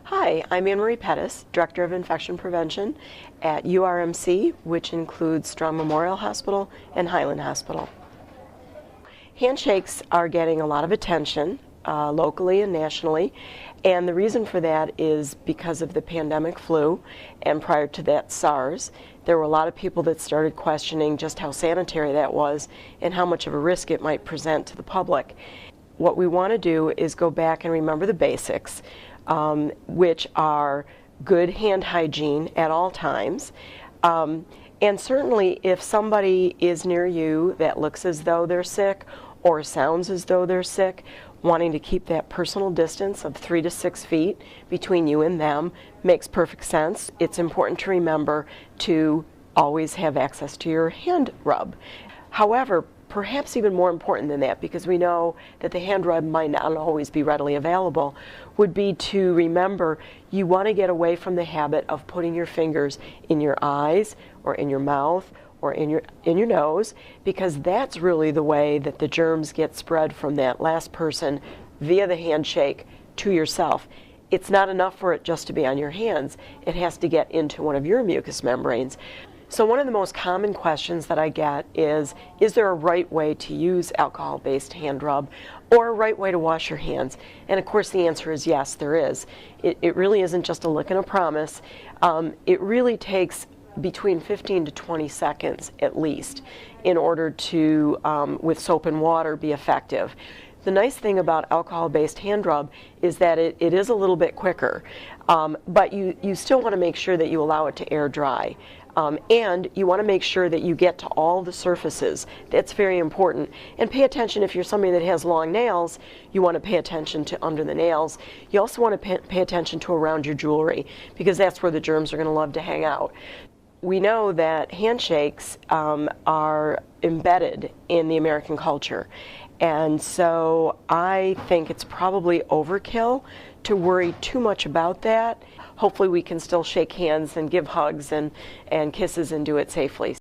Hi, I'm Marie Pettis, Director of Infection Prevention at URMC, which includes Strong Memorial Hospital and Highland Hospital. Handshakes are getting a lot of attention locally and nationally, and the reason for that is because of the pandemic flu, and prior to that SARS. There were a lot of people that started questioning just how sanitary that was and how much of a risk it might present to the public. What we want to do is go back and remember the basics, which are good hand hygiene at all times. And certainly if somebody is near you that looks as though they're sick or sounds as though they're sick, wanting to keep that personal distance of 3 to 6 feet between you and them makes perfect sense. It's important to remember to always have access to your hand rub. However, perhaps even more important than that, because we know that the hand rub might not always be readily available, would be to remember you want to get away from the habit of putting your fingers in your eyes or in your mouth or in your nose, because that's really the way that the germs get spread from that last person via the handshake to yourself. It's not enough for it just to be on your hands. It has to get into one of your mucous membranes. So one of the most common questions that I get is there a right way to use alcohol-based hand rub or a right way to wash your hands? And of course the answer is yes, there is. It really isn't just a lick and a promise. It really takes between 15 to 20 seconds at least in order to, with soap and water, be effective. The nice thing about alcohol-based hand rub is that it is a little bit quicker, but you still want to make sure that you allow it to air dry. And you want to make sure that you get to all the surfaces. That's very important. And pay attention, if you're somebody that has long nails, you want to pay attention to under the nails. You also want to pay attention to around your jewelry, because that's where the germs are going to love to hang out. We know that handshakes are embedded in the American culture. And so I think it's probably overkill to worry too much about that. Hopefully we can still shake hands and give hugs and kisses and do it safely.